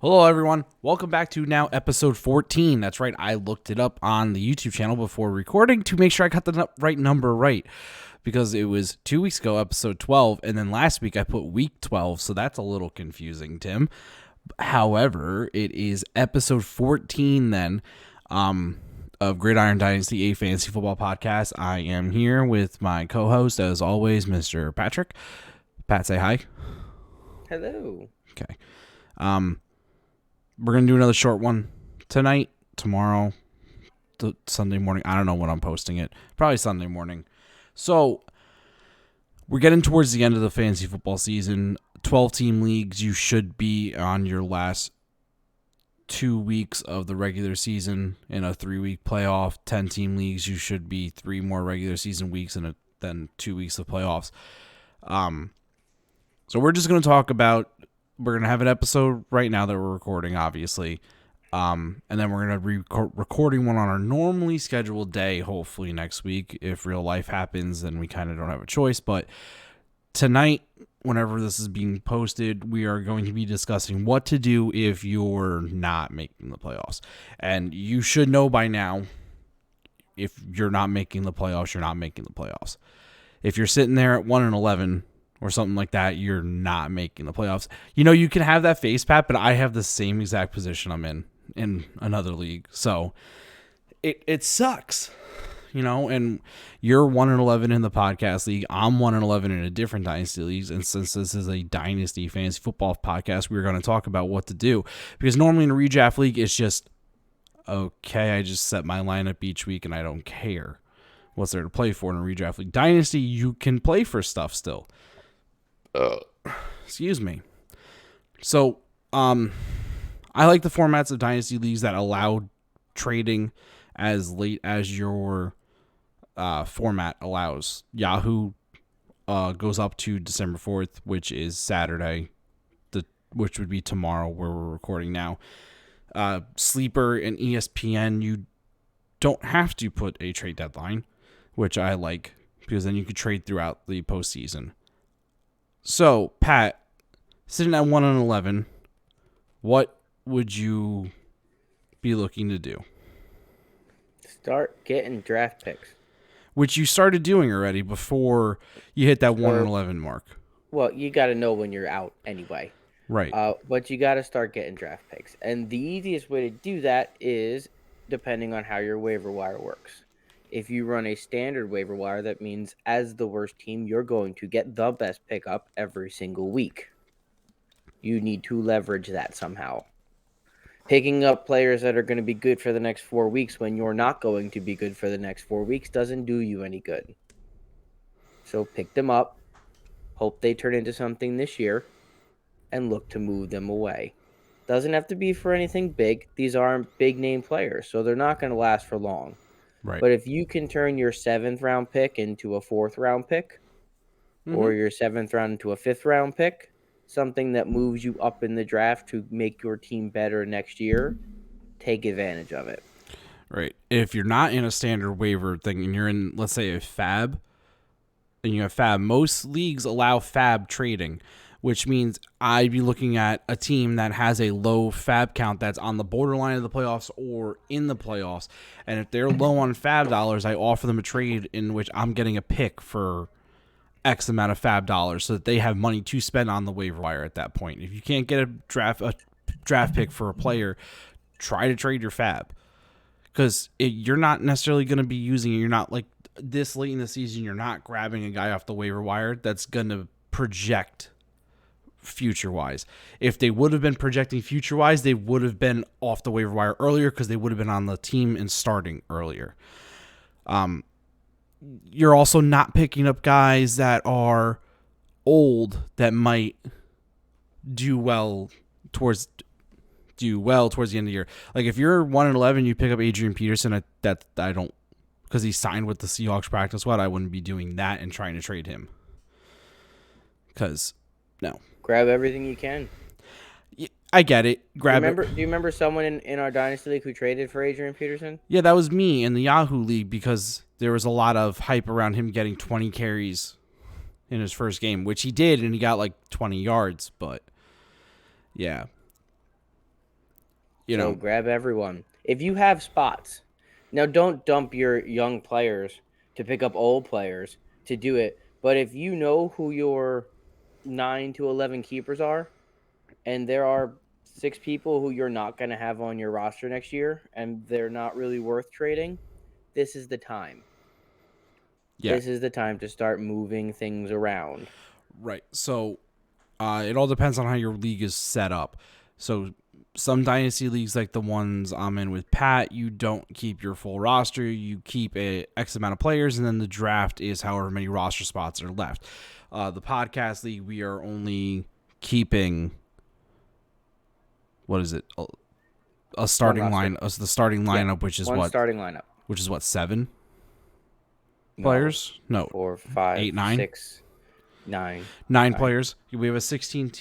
Hello, everyone. Welcome back to now episode 14. That's right. I looked it up on the YouTube channel before recording to make sure I got the right number right because it was 2 weeks ago, episode 12, and then last week I put week 12, so that's a little confusing, Tim. However, it is episode 14 then of Gridiron Dynasty, a fantasy football podcast. I am here with my co-host, as always, Mr. Patrick. Pat, say hi. Hello. Okay. We're going to do another short one tonight, tomorrow, Sunday morning. I don't know when I'm posting it. Probably Sunday morning. So, we're getting towards the end of the fantasy football season. 12-team leagues, you should be on your last 2 weeks of the regular season in a 3-week playoff. 10-team leagues, you should be 3 more regular season weeks and then 2 weeks of playoffs. So, we're just going to talk about... We're going to have an episode right now that we're recording, obviously. And then we're going to be recording one on our normally scheduled day, hopefully next week. If real life happens, then we kind of don't have a choice. But tonight, whenever this is being posted, we are going to be discussing what to do if you're not making the playoffs. And you should know by now, if you're not making the playoffs, you're not making the playoffs. If you're sitting there at 1-11... or something like that, you're not making the playoffs. You know, you can have that face, Pat, but I have the same exact position I'm in another league. So it sucks, you know, and you're 1-11 in the podcast league. I'm 1-11 in a different dynasty leagues. And since this is a dynasty fantasy football podcast, we're going to talk about what to do, because normally in a redraft league, it's just, okay, I just set my lineup each week and I don't care what's there to play for. In a redraft league. Dynasty, you can play for stuff still. Excuse me. So, I like the formats of dynasty leagues that allow trading as late as your format allows. Yahoo goes up to December 4th, which is Saturday, which would be tomorrow where we're recording now. Sleeper and ESPN, you don't have to put a trade deadline, which I like, because then you could trade throughout the postseason. So, Pat, sitting at 1-11, what would you be looking to do? Start getting draft picks. Which you started doing already before you hit that 1-11 mark. Well, you got to know when you're out anyway. Right. But you got to start getting draft picks. And the easiest way to do that is depending on how your waiver wire works. If you run a standard waiver wire, that means as the worst team, you're going to get the best pickup every single week. You need to leverage that somehow. Picking up players that are going to be good for the next 4 weeks when you're not going to be good for the next 4 weeks doesn't do you any good. So pick them up, hope they turn into something this year, and look to move them away. Doesn't have to be for anything big. These aren't big name players, so they're not going to last for long. Right. But if you can turn your 7th round pick into a 4th round pick, or your 7th round into a 5th round pick, something that moves you up in the draft to make your team better next year, take advantage of it. Right. If you're not in a standard waiver thing and you're in, let's say, a fab, and you have fab, most leagues allow fab trading, which means I'd be looking at a team that has a low fab count that's on the borderline of the playoffs or in the playoffs. And if they're low on fab dollars, I offer them a trade in which I'm getting a pick for X amount of fab dollars so that they have money to spend on the waiver wire at that point. If you can't get a draft pick for a player, try to trade your fab. Because you're not necessarily going to be using it. You're not like this late in the season, you're not grabbing a guy off the waiver wire that's going to project future-wise. If they would have been projecting future-wise, they would have been off the waiver wire earlier because they would have been on the team and starting earlier. You're also not picking up guys that are old that might do well towards the end of the year. Like if you're 1-11, you pick up Adrian Peterson. I don't, because he signed with the Seahawks practice squad. I wouldn't be doing that and trying to trade him. Because no. Grab everything you can. I get it. Do you remember someone in our Dynasty League who traded for Adrian Peterson? Yeah, that was me in the Yahoo League because there was a lot of hype around him getting 20 carries in his first game, which he did, and he got like 20 yards. But, yeah. you So know, grab everyone. If you have spots, now don't dump your young players to pick up old players to do it. But if you know who your 9 to 11 keepers are, and there are 6 people who you're not going to have on your roster next year, and they're not really worth trading, this is the time. yeah, This is the time to start moving things around. right. So it all depends on how your league is set up. So some dynasty leagues, like the ones I'm in with Pat, you don't keep your full roster. You keep a X amount of players, and then the draft is however many roster spots are left. The podcast league, we are only keeping, what is it? A One starting roster. line, the starting Yeah. lineup, which is One what, starting lineup. 7 No. players? No, 4, 5, 8, 9. 6, 9. 9 9. players. We have a 16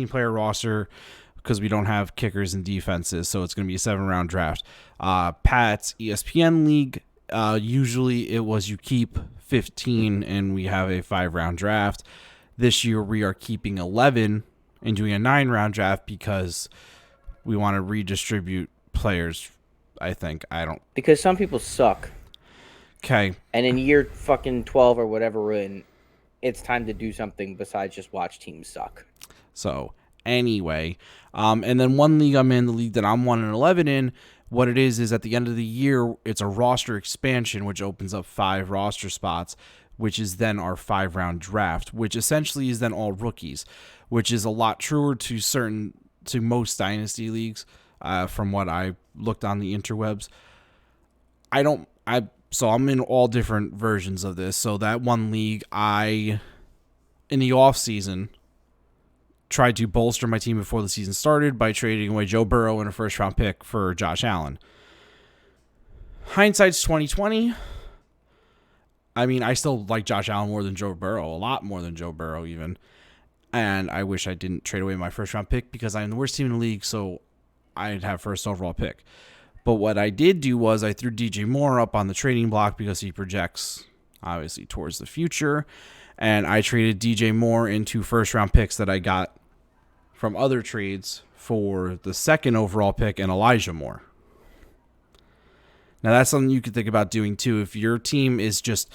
player roster because we don't have kickers and defenses, so it's going to be a 7-round draft. Pat's ESPN league, usually it was you keep 15 and we have a 5-round draft. This year we are keeping 11 and doing a 9-round draft because we want to redistribute players. I think Because some people suck. Okay. And in year fucking 12 or whatever we're in, it's time to do something besides just watch teams suck. So anyway, and then one league I'm in, the league that I'm 1-11 in, what it is at the end of the year, it's a roster expansion, which opens up 5 roster spots, which is then our 5-round draft, which essentially is then all rookies, which is a lot truer to most dynasty leagues, from what I looked on the interwebs. So I'm in all different versions of this. So that one league, in the off season, tried to bolster my team before the season started by trading away Joe Burrow and a first-round pick for Josh Allen. Hindsight's 2020. I mean, I still like Josh Allen more than Joe Burrow, a lot more than Joe Burrow even. And I wish I didn't trade away my first-round pick because I'm the worst team in the league, so I'd have first overall pick. But what I did do was I threw DJ Moore up on the trading block because he projects, obviously, towards the future. And I traded DJ Moore into first-round picks that I got from other trades for the 2nd overall pick and Elijah Moore. Now, that's something you could think about doing, too. If your team is just,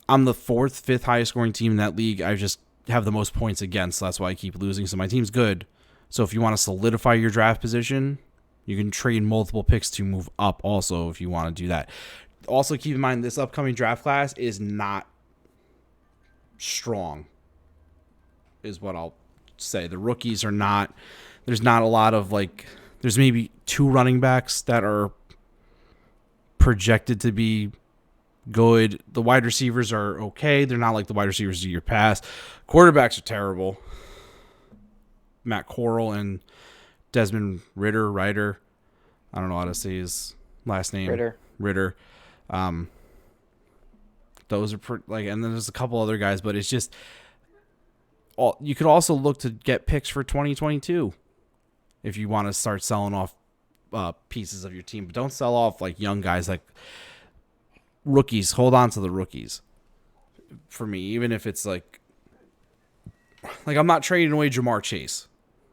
I'm the 4th, 5th highest scoring team in that league. I just have the most points against. So that's why I keep losing. So my team's good. So if you want to solidify your draft position, you can trade multiple picks to move up also if you want to do that. Also, keep in mind, this upcoming draft class is not strong, is what I'll say. The rookies are not, there's not a lot of there's maybe 2 running backs that are projected to be good. The wide receivers are okay. They're not like the wide receivers of year past. Quarterbacks are terrible. Matt Corral and Desmond Ritter. I don't know how to say his last name. Ritter. Those are and then there's a couple other guys, but it's just you could also look to get picks for 2022 if you want to start selling off pieces of your team, but don't sell off young guys, rookies. Hold on to the rookies. For me, even if it's I'm not trading away Jamar Chase.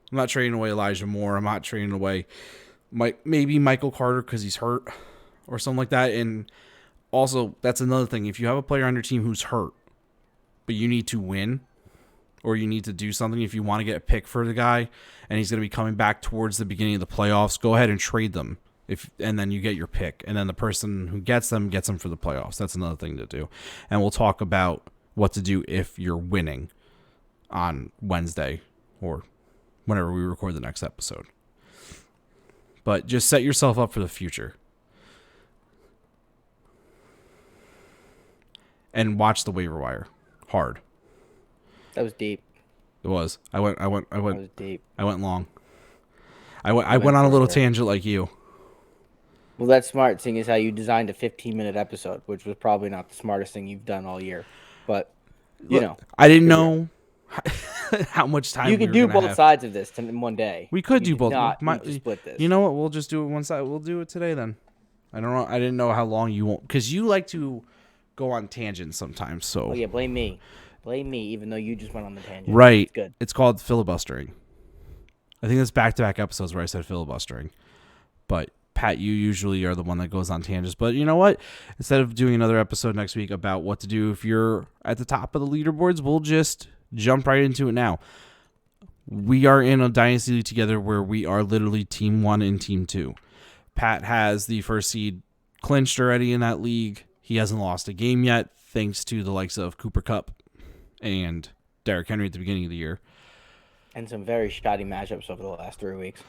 I'm not trading away Elijah Moore. I'm not trading away maybe Michael Carter because he's hurt or something like that. And also, that's another thing. If you have a player on your team who's hurt, but you need to win or you need to do something, if you want to get a pick for the guy and he's going to be coming back towards the beginning of the playoffs, go ahead and trade them. And then you get your pick. And then the person who gets them for the playoffs. That's another thing to do. And we'll talk about what to do if you're winning on Wednesday or whenever we record the next episode. But just set yourself up for the future. And watch the waiver wire hard. That was deep. It was. I went That was deep. I went long. I went on a little tangent like you. Well, that's smart, seeing as how you designed a 15-minute episode, which was probably not the smartest thing you've done all year. But, I didn't know how much time you could do both sides of this in one day. We could do both. Split this. You know what? We'll just do it one side. We'll do it today then. I don't know. I didn't know how long you won't, because you like to go on tangents sometimes. So. Oh yeah, blame me. Blame me, even though you just went on the tangent. Right. It's good. It's called filibustering. I think that's back-to-back episodes where I said filibustering. But Pat, you usually are the one that goes on tangents. But you know what? Instead of doing another episode next week about what to do if you're at the top of the leaderboards, we'll just jump right into it now. We are in a Dynasty League together where we are literally Team 1 and Team 2. Pat has the first seed clinched already in that league. He hasn't lost a game yet, thanks to the likes of Cooper Kupp and Derrick Henry at the beginning of the year. And some very shoddy matchups over the last 3 weeks.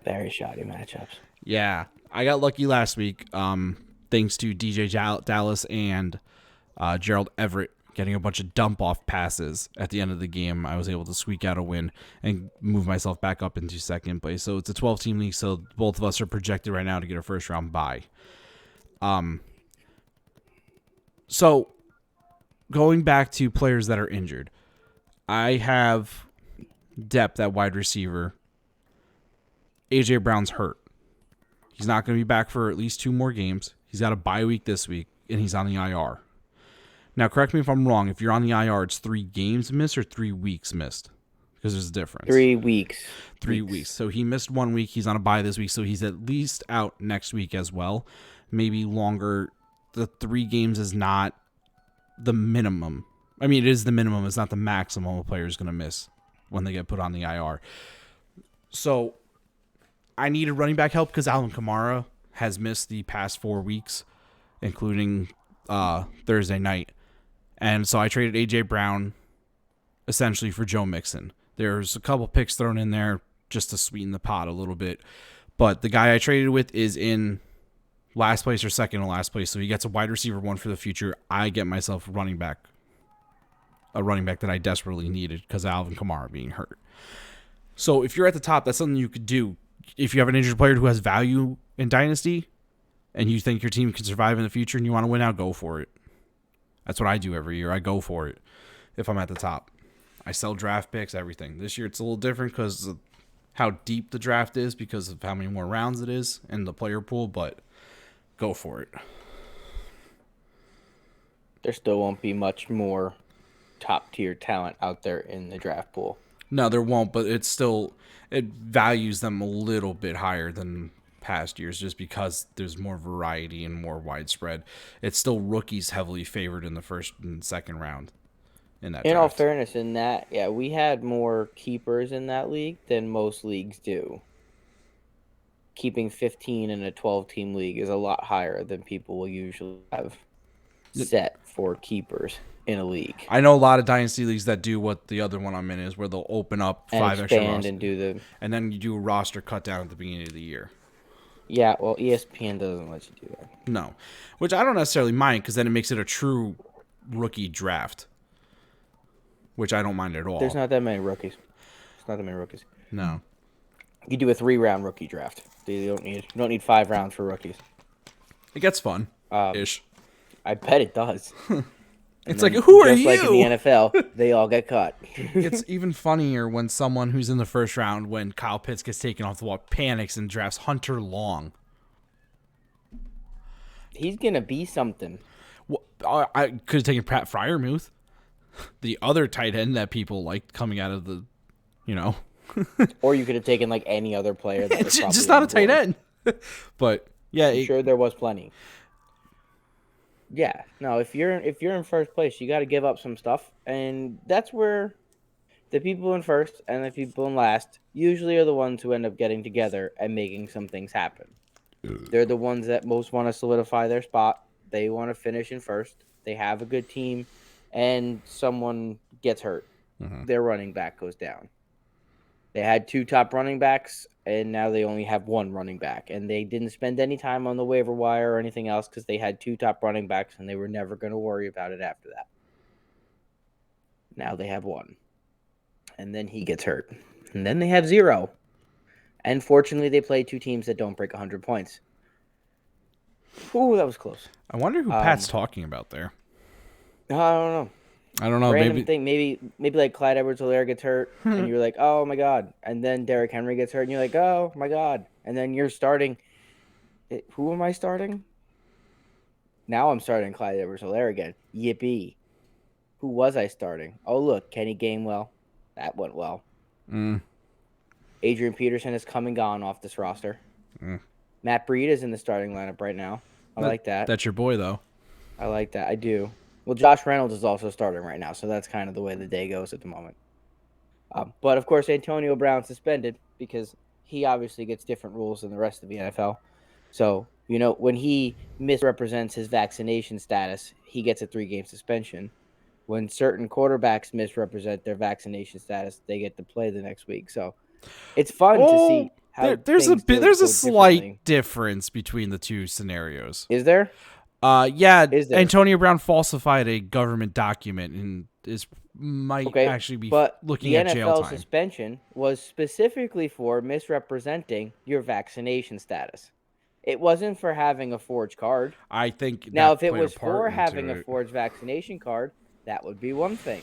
Very shoddy matchups. Yeah, I got lucky last week, thanks to DJ Dallas and Gerald Everett getting a bunch of dump-off passes at the end of the game. I was able to squeak out a win and move myself back up into second place. So it's a 12-team league, so both of us are projected right now to get a first-round bye. So going back to players that are injured, I have depth at wide receiver. AJ Brown's hurt. He's not going to be back for at least 2 more games. He's got a bye week this week, and he's on the IR. Now, correct me if I'm wrong. If you're on the IR, it's 3 games missed or 3 weeks missed? Because there's a difference. 3 weeks. 3 weeks. So he missed 1 week. He's on a bye this week, so he's at least out next week as well. Maybe longer. The 3 games is not the minimum. I mean, it is the minimum. It's not the maximum a player is going to miss when they get put on the IR. So I needed running back help because Alvin Kamara has missed the past 4 weeks, including Thursday night. And so I traded A.J. Brown essentially for Joe Mixon. There's a couple picks thrown in there just to sweeten the pot a little bit. But the guy I traded with is in last place or second to last place, so he gets a wide receiver 1 for the future. I get myself a running back that I desperately needed because of Alvin Kamara being hurt. So if you're at the top, that's something you could do. If you have an injured player who has value in Dynasty and you think your team can survive in the future and you want to win out, go for it. That's what I do every year. I go for it if I'm at the top. I sell draft picks, everything. This year it's a little different because of how deep the draft is because of how many more rounds it is in the player pool, but go for it. There still won't be much more top-tier talent out there in the draft pool. No, there won't, but it values them a little bit higher than past years just because there's more variety and more widespread. It's still rookies heavily favored in the first and second round in that In draft. all fairness, in that, yeah, we had more keepers in that league than most leagues do. Keeping 15 in a 12-team league is a lot higher than people will usually have set for keepers in a league. I know a lot of dynasty leagues that do what the other one I'm in is, where they'll open up 5 extra rosters and do the, and then you do a roster cut down at the beginning of the year. Yeah, well, ESPN doesn't let you do that. No, which I don't necessarily mind because then it makes it a true rookie draft, which I don't mind at all. There's not that many rookies. No. You do a 3-round rookie draft. You don't need 5 rounds for rookies. It gets fun ish. I bet it does. It's like, who are you? Just like in the NFL, they all get cut. It's even funnier when someone who's in the first round, when Kyle Pitts gets taken off the wall, panics and drafts Hunter Long. He's going to be something. Well, I could have taken Pat Fryermuth, the other tight end that people liked coming out of the, Or you could have taken like any other player that was just not a tight end. But yeah, I'm sure there was plenty. Yeah, no. If you're in first place, you got to give up some stuff, and that's where the people in first and the people in last usually are the ones who end up getting together and making some things happen. They're the ones that most want to solidify their spot. They want to finish in first. They have a good team, and someone gets hurt. Mm-hmm. Their running back goes down. They had 2 top running backs, and now they only have 1 running back. And they didn't spend any time on the waiver wire or anything else because they had 2 top running backs, and they were never going to worry about it after that. Now they have 1. And then he gets hurt. And then they have 0. And fortunately, they play 2 teams that don't break 100 points. Ooh, that was close. I wonder who Pat's talking about there. I don't know. Random Maybe thing. Maybe like Clyde Edwards-Helaire gets hurt, and you're like, oh my god. And then Derrick Henry gets hurt, and you're like, oh my god. And then you're starting. Who am I starting? Now I'm starting Clyde Edwards-Helaire again. Yippee. Who was I starting? Oh look, Kenny Gainwell. That went well. Adrian Peterson has come and gone off this roster. Matt Breida is in the starting lineup right now. I like that. That's your boy, though. I like that. I do. Well, Josh Reynolds is also starting right now, so that's kind of the way the day goes at the moment. But, of course, Antonio Brown suspended because he obviously gets different rules than the rest of the NFL. So, when he misrepresents his vaccination status, he gets a 3-game suspension. When certain quarterbacks misrepresent their vaccination status, they get to play the next week. So it's fun to see how there's a slight differently. difference between the two scenarios. Is there? Yeah, Is there? Antonio Brown falsified a government document and might actually be looking at jail time. The NFL suspension was specifically for misrepresenting your vaccination status. It wasn't for having a forged card. I think now, if it was for having a forged vaccination card, that would be one thing.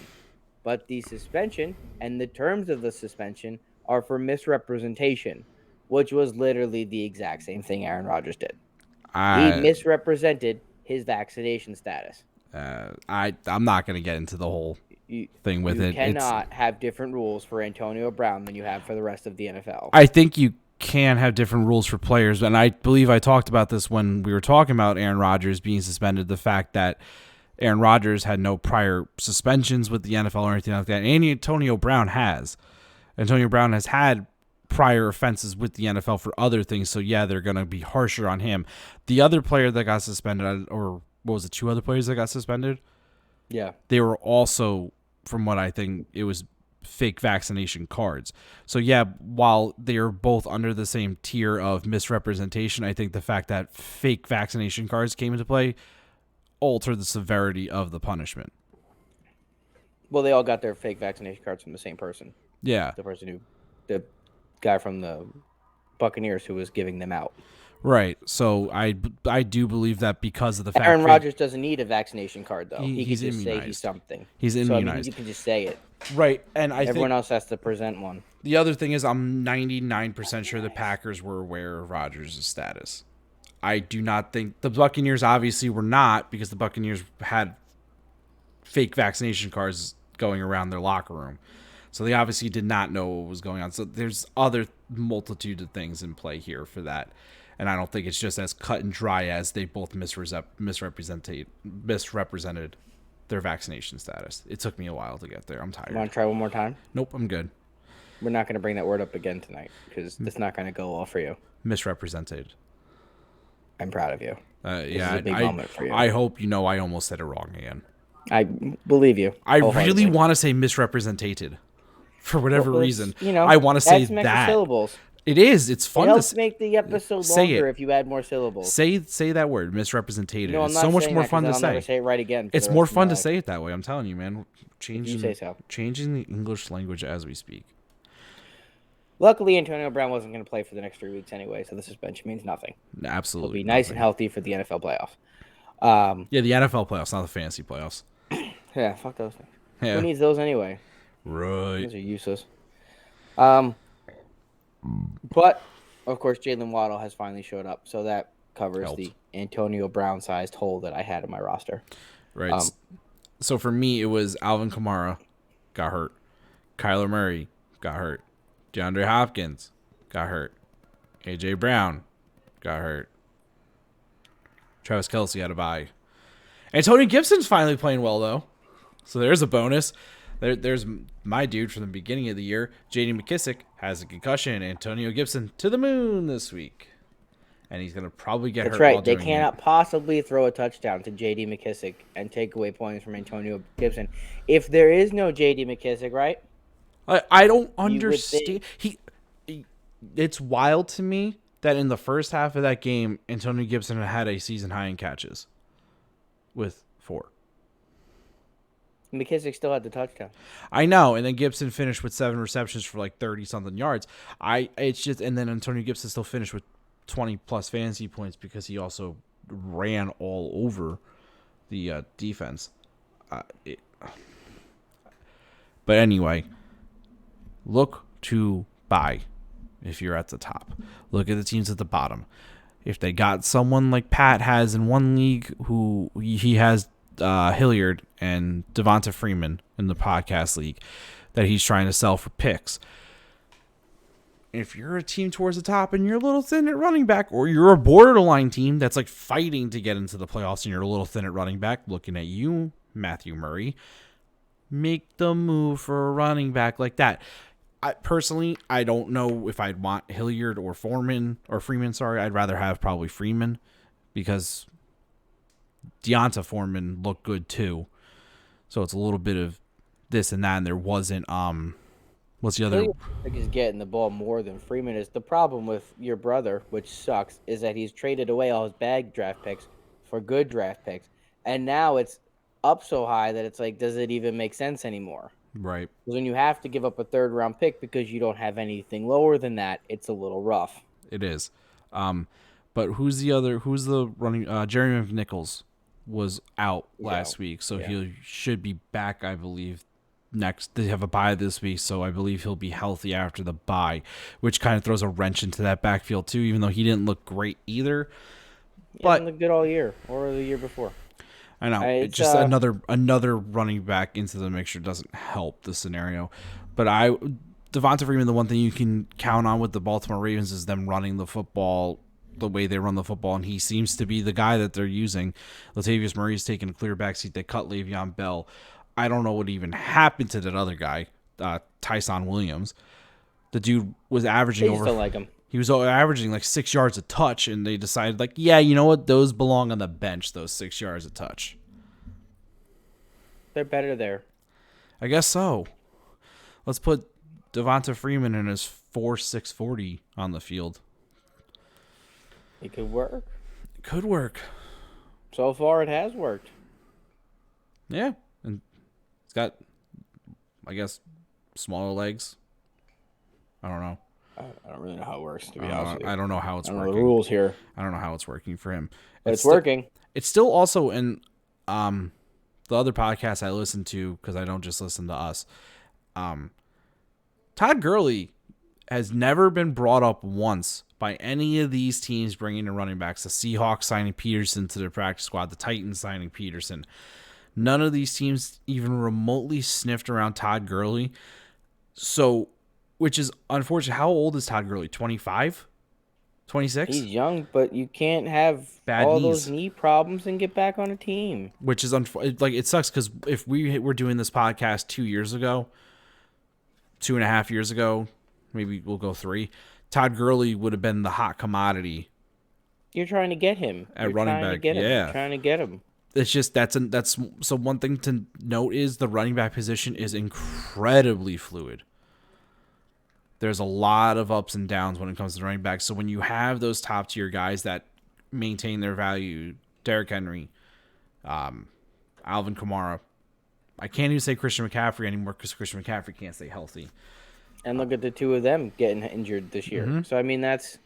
But the suspension and the terms of the suspension are for misrepresentation, which was literally the exact same thing Aaron Rodgers did. He misrepresented his vaccination status. I'm not going to get into the whole thing with it. You cannot have different rules for Antonio Brown than you have for the rest of the NFL. I think you can have different rules for players, and I believe I talked about this when we were talking about Aaron Rodgers being suspended, the fact that Aaron Rodgers had no prior suspensions with the NFL or anything like that, and Antonio Brown has. Antonio Brown has had prior offenses with the NFL for other things, so yeah, they're going to be harsher on him. The other player that got suspended, or what was it, 2 other players that got suspended? Yeah. They were also, from what I think, it was fake vaccination cards. So yeah, while they are both under the same tier of misrepresentation, I think the fact that fake vaccination cards came into play altered the severity of the punishment. Well, they all got their fake vaccination cards from the same person. Yeah. The guy from the Buccaneers who was giving them out. Right. So I do believe that because of the fact Aaron Rodgers doesn't need a vaccination card, though. He can just immunized. say he's something. He's immunized. So, you can just say it. Right. And everyone else has to present one. The other thing is I'm 99% sure the Packers were aware of Rodgers' status. I do not think the Buccaneers obviously were not, because the Buccaneers had fake vaccination cards going around their locker room. So they obviously did not know what was going on. So there's other multitude of things in play here for that. And I don't think it's just as cut and dry as they both misrepresented their vaccination status. It took me a while to get there. I'm tired. You want to try one more time? Nope, I'm good. We're not going to bring that word up again tonight because it's not going to go well for you. Misrepresented. I'm proud of you. This is a big moment for you. I hope you know I almost said it wrong again. I believe you. I really want to say misrepresented for whatever reason. I want to say that. Syllables. It is. It's fun. It helps make the episode longer if you add more syllables. Say that word, misrepresented. It's so much more fun to say. I'll never say it right again. It's more fun to say it that way. I'm telling you, man. You say so. Changing the English language as we speak. Luckily, Antonio Brown wasn't going to play for the next 3 weeks anyway, so the suspension means nothing. Absolutely. He'll be nice and healthy for the NFL playoffs. Yeah, the NFL playoffs, not the fantasy playoffs. Yeah, fuck those things. Yeah. Who needs those anyway? Right. Those are useless. But, of course, Jalen Waddle has finally showed up, so that covers the Antonio Brown-sized hole that I had in my roster. Right. So for me, it was Alvin Kamara got hurt. Kyler Murray got hurt. DeAndre Hopkins got hurt. A.J. Brown got hurt. Travis Kelce had a bye. Antonio Gibson's finally playing well, though. So there's a bonus. There's my dude from the beginning of the year. J.D. McKissic has a concussion. Antonio Gibson to the moon this week. And he's going to probably get hurt. That's right. They cannot possibly throw a touchdown to J.D. McKissic and take away points from Antonio Gibson. If there is no J.D. McKissic, right? I don't understand. It's wild to me that in the first half of that game, Antonio Gibson had a season high in catches with 4. McKissic still had the touchdown. I know, and then Gibson finished with 7 receptions for like 30-something yards. And then Antonio Gibson still finished with 20-plus fantasy points because he also ran all over the defense. But anyway, look to buy if you're at the top. Look at the teams at the bottom. If they got someone like Pat has in one league, who he has Hilliard and Devonta Freeman in the podcast league that he's trying to sell for picks. if you're a team towards the top and you're a little thin at running back, or you're a borderline team that's like fighting to get into the playoffs and you're a little thin at running back, looking at you, Matthew Murray, make the move for a running back like that. Personally, I don't know if I'd want Hilliard or Freeman. Sorry, I'd rather have probably Freeman because Deonta Foreman looked good too. So it's a little bit of this and that, and there wasn't what's the other? Hilliard is getting the ball more than Freeman is. The problem with your brother, which sucks, is that he's traded away all his bad draft picks for good draft picks, and now it's up so high that it's like, does it even make sense anymore? Right. Because when you have to give up a third-round pick because you don't have anything lower than that, it's a little rough. It is. But who's the running? Jerry McNichols was out last week, so he should be back, I believe, next. They have a bye this week, so I believe he'll be healthy after the bye, which kind of throws a wrench into that backfield too, even though he didn't look great either. But looked good all year or the year before. I know. It's just another running back into the mixture doesn't help the scenario. But Devonta Freeman, the one thing you can count on with the Baltimore Ravens is them running the football the way they run the football, and he seems to be the guy that they're using. Latavius Murray's taking a clear backseat. They cut Le'Veon Bell. I don't know what even happened to that other guy, Tyson Williams. The dude was averaging over. Still like him. He was averaging like 6 yards a touch, and they decided, like, yeah, you know what? Those belong on the bench, those 6 yards a touch. They're better there. I guess so. Let's put Devonta Freeman in his 4.6 40 on the field. It could work. It could work. So far, it has worked. Yeah. And it's got, I guess, smaller legs. I don't know. I don't really know how it works, to be honest with you. I don't know how it's working. The rules here. I don't know how it's working for him. But it's working. It's still also in the other podcast I listen to, because I don't just listen to us. Todd Gurley has never been brought up once by any of these teams bringing in running backs. The Seahawks signing Peterson to their practice squad. The Titans signing Peterson. None of these teams even remotely sniffed around Todd Gurley. So, which is unfortunate. How old is Todd Gurley? 25? 26? He's young, but you can't have those knee problems and get back on a team. Which is it sucks, because if we were doing this podcast 2 years ago, 2.5 years ago, maybe we'll go 3, Todd Gurley would have been the hot commodity. You're trying to get him at running back. You're trying to get him. It's just that's so one thing to note is the running back position is incredibly fluid. There's a lot of ups and downs when it comes to running back. So when you have those top tier guys that maintain their value, Derrick Henry, Alvin Kamara, I can't even say Christian McCaffrey anymore because Christian McCaffrey can't stay healthy. And look at the two of them getting injured this year. Mm-hmm. So I mean, that's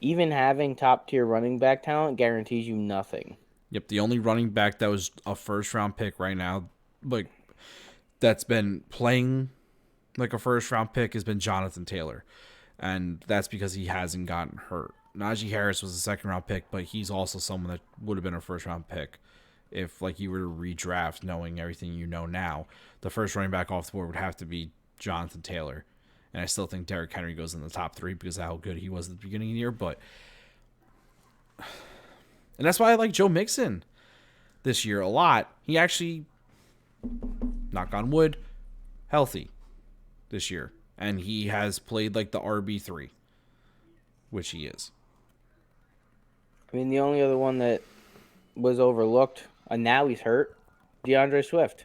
even having top tier running back talent guarantees you nothing. Yep, the only running back that was a first round pick right now, like that's been playing like a first-round pick, has been Jonathan Taylor. And that's because he hasn't gotten hurt. Najee Harris was a second-round pick, but he's also someone that would have been a first-round pick if, like, you were to redraft knowing everything you know now. The first running back off the board would have to be Jonathan Taylor. And I still think Derrick Henry goes in the top 3 because of how good he was at the beginning of the year. But and that's why I like Joe Mixon this year a lot. He actually, knock on wood, healthy this year, and he has played like the RB3, which he is. I mean, the only other one that was overlooked, and now he's hurt, DeAndre Swift.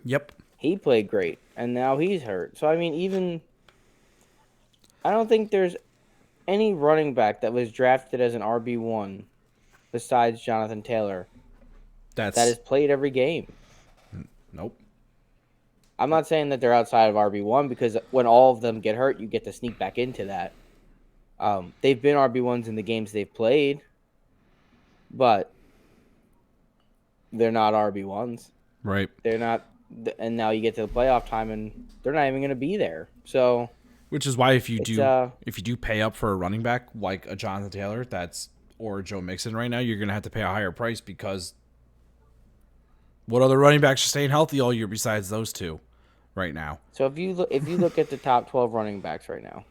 Yep. He played great, and now he's hurt. So, I mean, I don't think there's any running back that was drafted as an RB1 besides Jonathan Taylor that has played every game. Nope. I'm not saying that they're outside of RB1 because when all of them get hurt, you get to sneak back into that. They've been RB1s in the games they've played, but they're not RB1s. Right. They're not, and now you get to the playoff time and they're not even going to be there. So, which is why if you do pay up for a running back like a Jonathan Taylor, or Joe Mixon right now, you're going to have to pay a higher price because what other running backs are staying healthy all year besides those two? right now. So if you look at the top 12 running backs right now,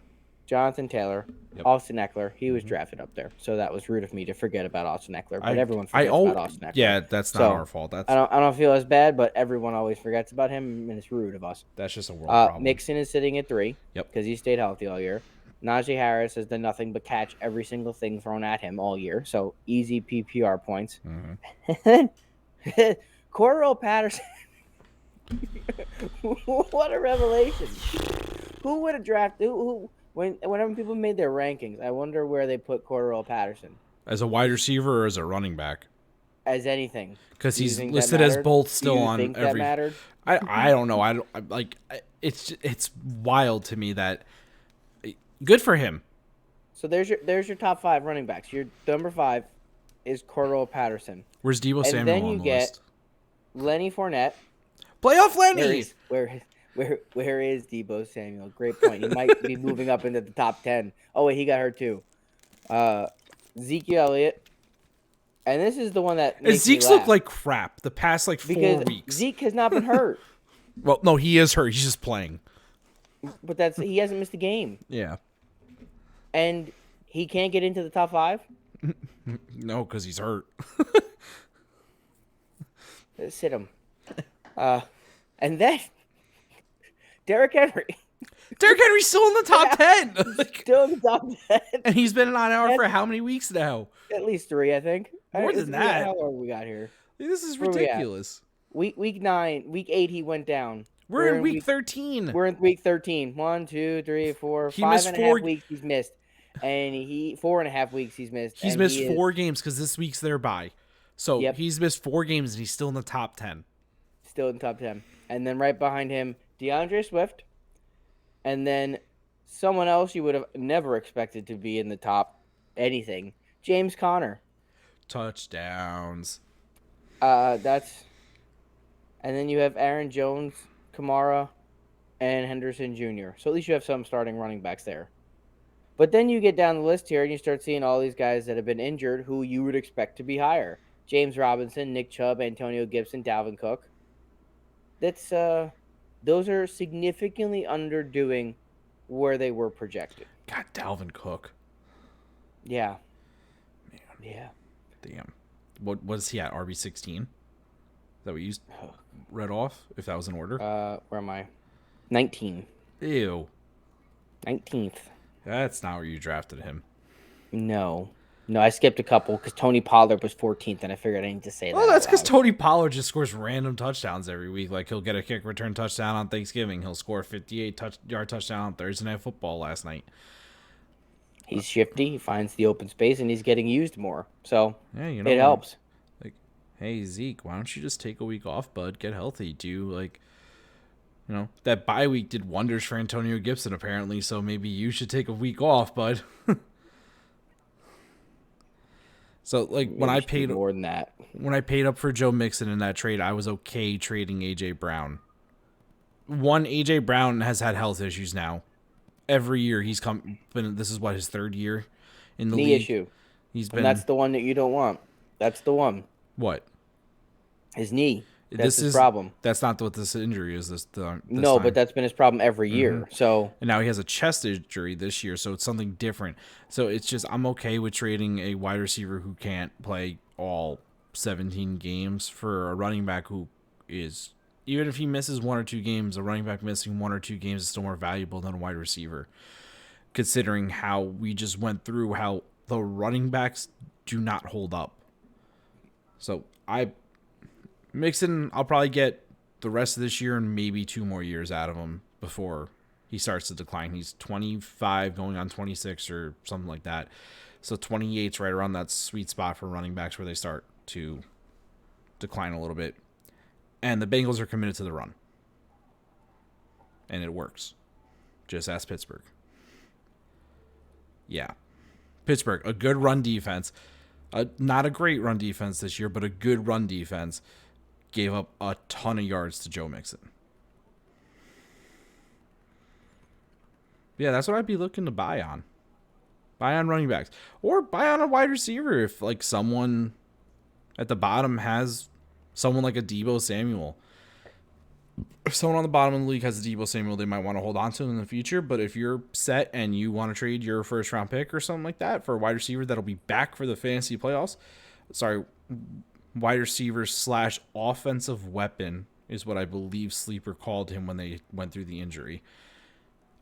Jonathan Taylor, Yep. Austin Eckler, he was Mhm. drafted up there. So that was rude of me to forget about Austin Eckler, but I everyone I forgets about oh Austin Eckler. yeah, that's not So our fault. That's I don't feel as bad, but everyone always forgets about him, and it's rude of us. that's just a world problem. Mixon is sitting at 3 Yep. because he stayed healthy all year. Najee Harris has done nothing but catch every single thing thrown at him all year, so easy PPR points. Mm-hmm. Cordell Patterson, what a revelation! Who would have drafted whenever people made their rankings? I wonder where they put Cordell Patterson As a wide receiver or as a running back, as anything. because Do you he's think that listed as mattered? both Do still you on think that every. mattered? I don't know. It's wild to me that good for him. So there's your top 5 running backs. Your number 5 is Cordell Patterson, Where's Debo and Samuel then you on the get list? Lenny Fournette. Playoff Where Lenny. is where is Debo Samuel? Great point. He might be moving up into the top 10. Oh wait, he got hurt too. Zeke Elliott, and this is the one that And makes me Zeke's laugh looked like crap the past like 4 because weeks. Zeke has not been hurt, Well, no, he is hurt. He's just playing. but he hasn't missed a game, Yeah. and he can't get into the top 5. No, because he's hurt. Sit him. And then Derrick Henry. Derrick Henry's still in the top 10. Still in the top 10. And he's been on IR for how many weeks now? At least 3, I think. More than that. How long we got here? This is Where we at? ridiculous. Week 9, week 8, he went down. We're in week 13. We're in week 13. 1, 2, 3, 4, He 5 missed and a 4 half weeks he's missed. And 4.5 weeks he's missed. He's and missed he 4 games because this week's their bye. So Yep. he's missed 4 games and he's still in the top 10. Still in the top 10. And then right behind him, DeAndre Swift. And then someone else you would have never expected to be in the top anything, James Conner. Touchdowns. That's. And then you have Aaron Jones, Kamara, and Henderson Jr. So at least you have some starting running backs there. But then you get down the list here and you start seeing all these guys that have been injured who you would expect to be higher. James Robinson, Nick Chubb, Antonio Gibson, Dalvin Cook. Those are significantly underdoing where they were projected. God, Dalvin Cook. Yeah. Man. Yeah. Damn. What is he at? RB16? Is that what you read off? If that was in order? Where am I? 19. Ew. 19th. That's not where you drafted him. No, I skipped a couple because Tony Pollard was 14th, and I figured I need to say that. Well, that's because Tony Pollard just scores random touchdowns every week. Like, he'll get a kick return touchdown on Thanksgiving. He'll score a 58-yard touchdown on Thursday Night Football last night. He's shifty. He finds the open space, and he's getting used more. So Yeah, it helps. Like, hey, Zeke, why don't you just take a week off, bud? Get healthy. That bye week did wonders for Antonio Gibson, apparently, so maybe you should take a week off, bud. So, like, Maybe when I it should be paid more than that. when I paid up for Joe Mixon in that trade, I was okay trading A.J. Brown. A.J. Brown has had health issues now. Every year he's this is his 3rd year in the Knee league. issue. He's And been that's the one that you don't want. That's the one. what? His knee. That's This his is problem. That's not what this injury is. This No, time. but that's been his problem every year. So And now he has a chest injury this year, so it's something different. So it's just I'm okay with trading a wide receiver who can't play all 17 games for a running back who is, even if he misses 1 or 2 games, a running back missing 1 or 2 games is still more valuable than a wide receiver. Considering how we just went through how the running backs do not hold up. So Mixon, I'll probably get the rest of this year and maybe 2 more years out of him before he starts to decline. He's 25 going on 26 or something like that. So 28's right around that sweet spot for running backs where they start to decline a little bit. And the Bengals are committed to the run. And it works. Just ask Pittsburgh. Yeah. Pittsburgh, a good run defense. Not a great run defense this year, but a good run defense. Gave up a ton of yards to Joe Mixon. Yeah, that's what I'd be looking to buy on. Buy on running backs. Or buy on a wide receiver if like someone at the bottom has someone like a Debo Samuel. if someone on the bottom of the league has a Debo Samuel, they might want to hold on to him in the future. But if you're set and you want to trade your first round pick or something like that for a wide receiver that'll be back for the fantasy playoffs, wide receiver / offensive weapon is what I believe Sleeper called him when they went through the injury.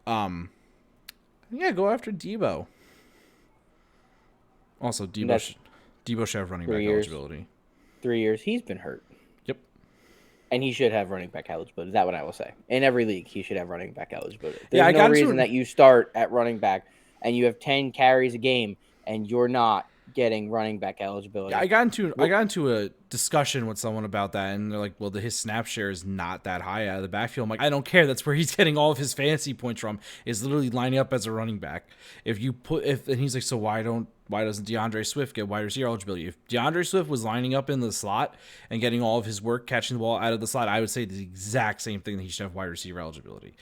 Yeah, go after Debo. Also, Debo should have running back eligibility. 3 years. He's been hurt. Yep. And he should have running back eligibility. That's what I will say. In every league, he should have running back eligibility. There's no reason that you start at running back and you have 10 carries a game and you're not getting running back eligibility. Yeah, I got into a discussion with someone about that, and they're like, "Well, his snap share is not that high out of the backfield." I'm like, "I don't care. That's where he's getting all of his fantasy points from. Is literally lining up as a running back. And he's like, so why doesn't DeAndre Swift get wide receiver eligibility? If DeAndre Swift was lining up in the slot and getting all of his work catching the ball out of the slot, I would say the exact same thing that he should have wide receiver eligibility.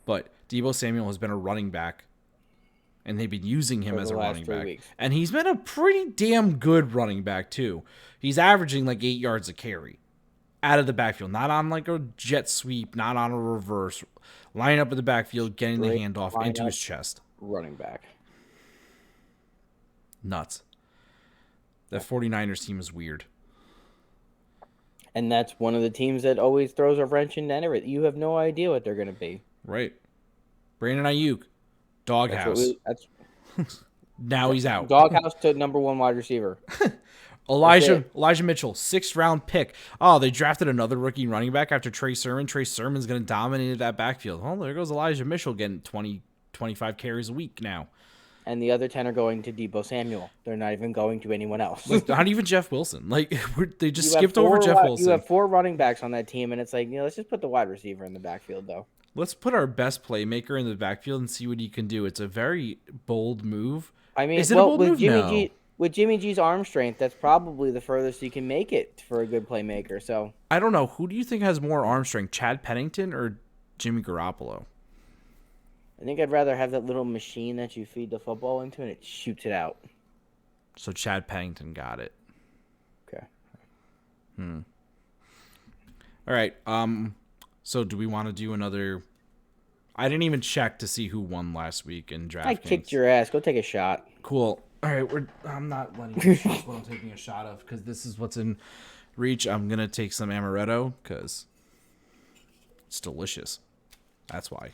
But Debo Samuel has been a running back. And they've been using him as a running back. Weeks. And he's been a pretty damn good running back, too. He's averaging like 8 yards a carry out of the backfield. Not on like a jet sweep, not on a reverse. Line up in the backfield, getting the handoff into his chest. Running back. Nuts. That 49ers team is weird. And that's one of the teams that always throws a wrench into everything. You have no idea what they're going to be. Right. Brandon Ayuk. Doghouse. Now he's out. Doghouse to number 1 wide receiver. Elijah Mitchell, 6th round pick. Oh, they drafted another rookie running back after Trey Sermon. Trey Sermon's going to dominate that backfield. Oh, there goes Elijah Mitchell getting 20, 25 carries a week now. And the other 10 are going to Debo Samuel. They're not even going to anyone else. Not even Jeff Wilson. They just skipped over Jeff Wilson. You have 4 running backs on that team, and it's like, let's just put the wide receiver in the backfield, though. Let's put our best playmaker in the backfield and see what he can do. It's a very bold move. I mean, with Jimmy G's arm strength, that's probably the furthest he can make it for a good playmaker. So I don't know. Who do you think has more arm strength, Chad Pennington or Jimmy Garoppolo? I think I'd rather have that little machine that you feed the football into and it shoots it out. So Chad Pennington got it. Okay. All right. So do we want to do another? I didn't even check to see who won last week in DraftKings. I kicked your ass. Go take a shot. Cool. All right. I'm not letting you choose what I'm taking a shot of because this is what's in reach. I'm going to take some amaretto because it's delicious. That's why.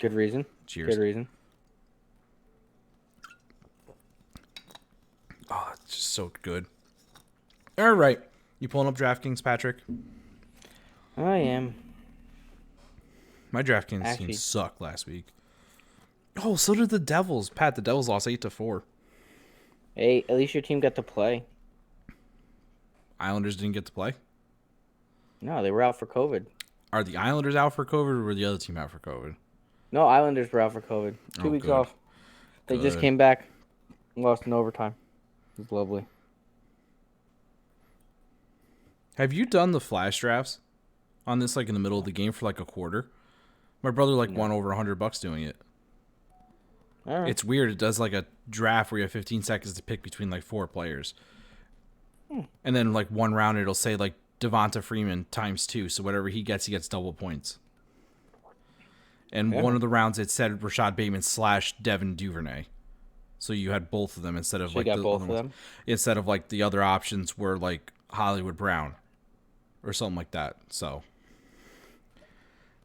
Good reason. Cheers. Good reason. Oh, it's just so good. All right. You pulling up DraftKings, Patrick? I am. My DraftKings team sucked last week. Oh, so did the Devils. Pat, the Devils lost 8-4. Hey, at least your team got to play. Islanders didn't get to play? No, they were out for COVID. Are the Islanders out for COVID or were the other team out for COVID? No, Islanders were out for COVID. 2 weeks off. They just came back and lost in overtime. It was lovely. Have you done the flash drafts on this, like in the middle of the game for like a quarter? My brother won over $100 doing it. All right. It's weird. It does like a draft where you have 15 seconds to pick between like 4 players. And then like one round it'll say like Devonta Freeman ×2. So whatever he gets double points. And one of the rounds it said Rashad Bateman / Devin Duvernay. So you had both of them instead of instead of like the other options were like Hollywood Brown or something like that. So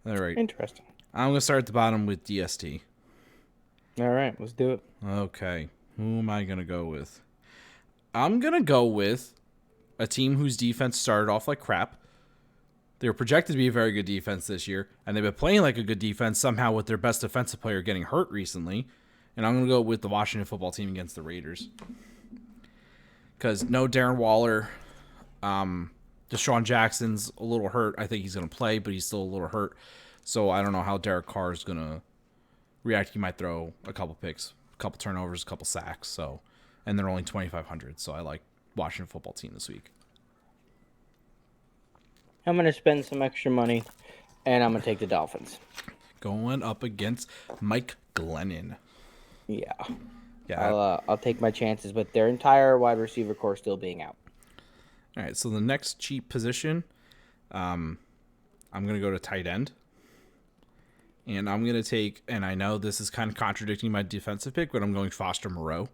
all right. Interesting. I'm going to start at the bottom with DST. All right, let's do it. Okay. Who am I going to go with? I'm going to go with a team whose defense started off like crap. They were projected to be a very good defense this year, and they've been playing like a good defense somehow with their best defensive player getting hurt recently. And I'm going to go with the Washington football team against the Raiders. Because no Darren Waller. Deshaun Jackson's a little hurt. I think he's going to play, but he's still a little hurt. So I don't know how Derek Carr is going to react. He might throw a couple picks, a couple turnovers, a couple sacks. So, and they're only 2,500. So I like Washington football team this week. I'm going to spend some extra money, and I'm going to take the Dolphins. Going up against Mike Glennon. Yeah. Yeah. I'll take my chances with their entire wide receiver core still being out. All right, so the next cheap position, I'm going to go to tight end. And I'm going to take, and I know this is kind of contradicting my defensive pick, but I'm going Foster Moreau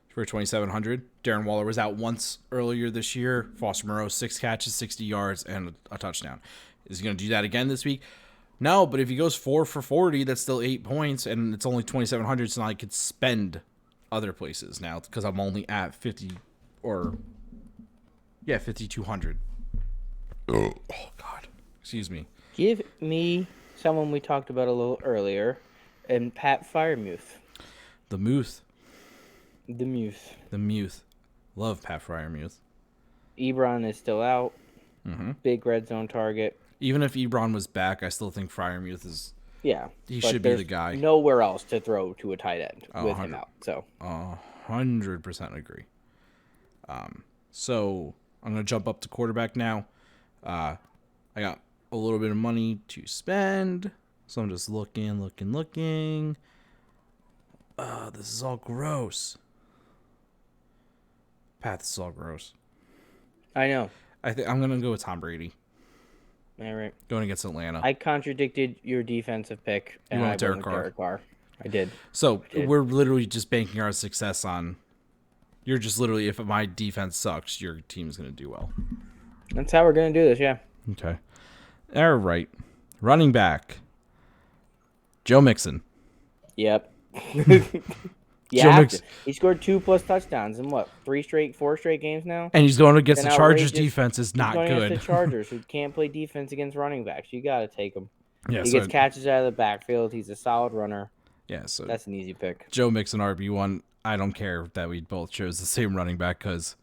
for 2,700. Darren Waller was out once earlier this year. Foster Moreau, 6 catches, 60 yards, and a touchdown. Is he going to do that again this week? No, but if he goes 4 for 40, that's still 8 points, and it's only 2,700, so now I could spend other places now because I'm only at 5,200. Oh, God. Excuse me. Give me someone we talked about a little earlier, and Pat Fryermuth. The Muth. The Muth. The Muth. Love Pat Fryermuth. Ebron is still out. Mm-hmm. Big red zone target. Even if Ebron was back, I still think Fryermuth is... Yeah. He should be the guy. Nowhere else to throw to a tight end with 100, him out. So 100% agree. So I'm going to jump up to quarterback now. I got a little bit of money to spend. So I'm just looking. This is all gross. Pat, this is all gross. I know. I think I'm going to go with Tom Brady. All right. Going against Atlanta. I contradicted your defensive pick, and I went with Derek Carr. I did. So we're literally just banking our success on. You're just literally, if my defense sucks, your team's going to do well. That's how we're going to do this, yeah. Okay. All right. Running back. Joe Mixon. Yep. Yeah. He scored 2+ touchdowns in 4 straight games now. And he's going against the Chargers defense is not good. Against the Chargers, who can't play defense against running backs. You got to take him. Yeah, he gets catches out of the backfield. He's a solid runner. Yeah, so that's an easy pick. Joe Mixon RB1. I don't care that we both chose the same running back because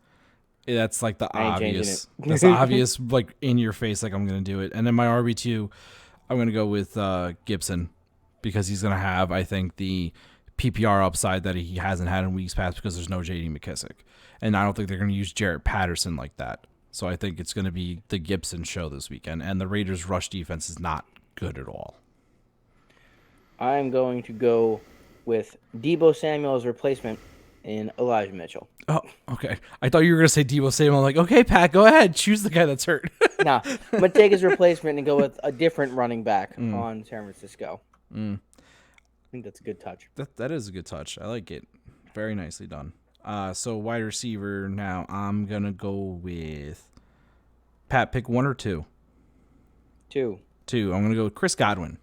that's like the obvious. That's obvious, like in your face, like I'm going to do it. And then my RB2, I'm going to go with Gibson because he's going to have, I think, the PPR upside that he hasn't had in weeks past because there's no J.D. McKissick. And I don't think they're going to use Jarrett Patterson like that. So I think it's going to be the Gibson show this weekend. And the Raiders' rush defense is not good at all. I'm going to go with Deebo Samuel's replacement in Elijah Mitchell. Oh, okay. I thought you were going to say Deebo Samuel. I'm like, okay, Pat, go ahead. Choose the guy that's hurt. No, I'm going to take his replacement and go with a different running back on San Francisco. I think that's a good touch. That is a good touch. I like it. Very nicely done. So wide receiver now, I'm going to go with Pat, pick 1 or 2? 2. I'm going to go with Chris Godwin.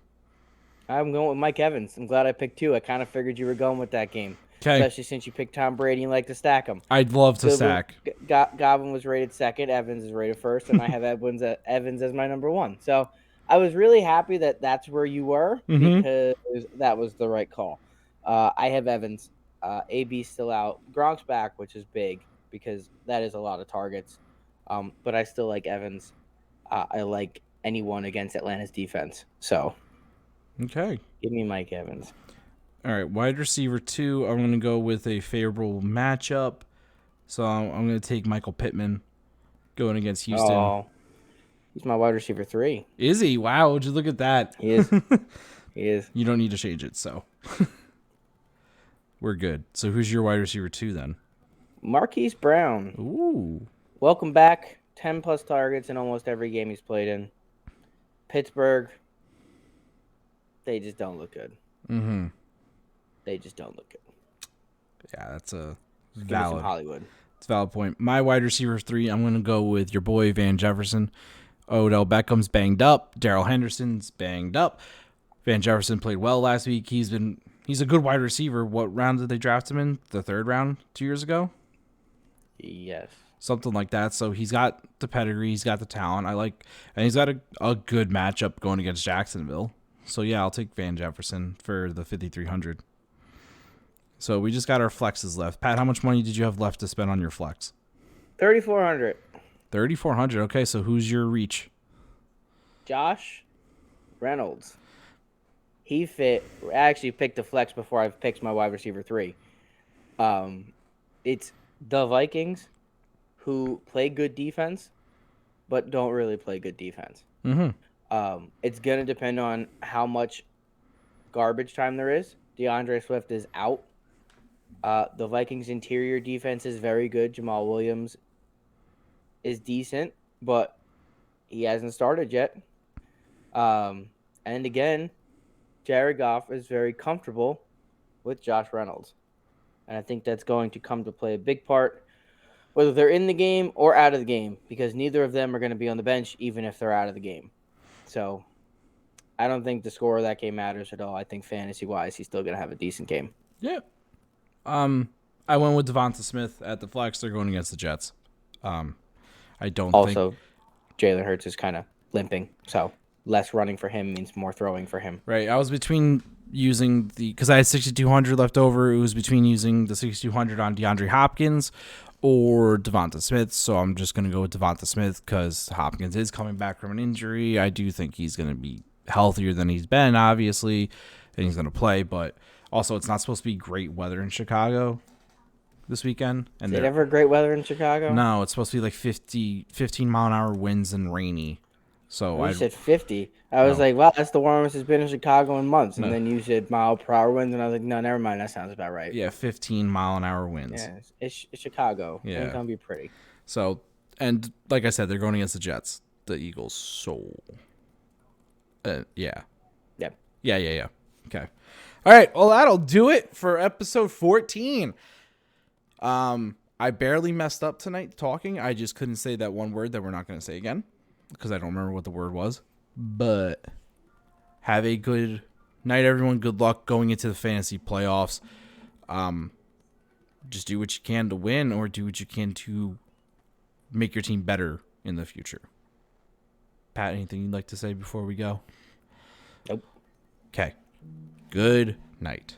I'm going with Mike Evans. I'm glad I picked 2. I kind of figured you were going with that game. Okay. Especially since you picked Tom Brady and like to stack him. I'd love to stack. Godwin was rated 2nd. Evans is rated 1st. And I have Evans as my number 1. So I was really happy that that's where you were because that was the right call. I have Evans. AB's still out. Gronk's back, which is big because that is a lot of targets. But I still like Evans. I like anyone against Atlanta's defense. So, okay, give me Mike Evans. All right, wide receiver 2. I'm going to go with a favorable matchup. So I'm going to take Michael Pittman going against Houston. Oh, he's my wide receiver 3. Is he? Wow, would you look at that? He is. He is. You don't need to change it, so we're good. So who's your wide receiver 2 then? Marquise Brown. Ooh. Welcome back. 10+ targets in almost every game he's played in. Pittsburgh, they just don't look good. They just don't look good. Yeah, that's a valid Hollywood. It's a valid point. My wide receiver 3, I'm going to go with your boy Van Jefferson. Odell Beckham's banged up. Darrell Henderson's banged up. Van Jefferson played well last week. He's a good wide receiver. What round did they draft him in? The 3rd round 2 years ago? Yes. Something like that. So he's got the pedigree. He's got the talent. And he's got a good matchup going against Jacksonville. So, yeah, I'll take Van Jefferson for the 5,300. So we just got our flexes left. Pat, how much money did you have left to spend on your flex? $3,400. $3,400. Okay, so who's your reach? Josh Reynolds. He fit. I actually picked the flex before I picked my wide receiver 3. It's the Vikings who play good defense, but don't really play good defense. It's going to depend on how much garbage time there is. DeAndre Swift is out. The Vikings' interior defense is very good. Jamal Williams is decent, but he hasn't started yet. And again, Jared Goff is very comfortable with Josh Reynolds. And I think that's going to come to play a big part, whether they're in the game or out of the game, because neither of them are going to be on the bench, even if they're out of the game. So I don't think the score of that game matters at all. I think fantasy-wise, he's still going to have a decent game. Yeah. I went with Devonta Smith at the flex. They're going against the Jets. I don't think. Also, Jalen Hurts is kind of limping, so less running for him means more throwing for him. Right. I was between using because I had 6,200 left over. It was between using the 6,200 on DeAndre Hopkins or Devonta Smith. So I'm just going to go with Devonta Smith because Hopkins is coming back from an injury. I do think he's going to be healthier than he's been, obviously, and he's going to play. But also, it's not supposed to be great weather in Chicago this weekend. And Is it ever great weather in Chicago? No, it's supposed to be like 15-mile-an-hour winds and rainy. So you said 50. I was like, wow, that's the warmest it's been in Chicago in months. And then you said mile-per-hour winds, and I was like, no, never mind. That sounds about right. Yeah, 15-mile-an-hour winds. Yeah, it's Chicago. Yeah. It's going to be pretty. So, and like I said, they're going against the Jets, the Eagles. So, yeah. Yep. Yeah. Okay. All right. Well, that'll do it for episode 14. I barely messed up tonight talking. I just couldn't say that one word that we're not going to say again because I don't remember what the word was. But have a good night, everyone. Good luck going into the fantasy playoffs. Just do what you can to win or do what you can to make your team better in the future. Pat, anything you'd like to say before we go? Nope. Okay. Good night.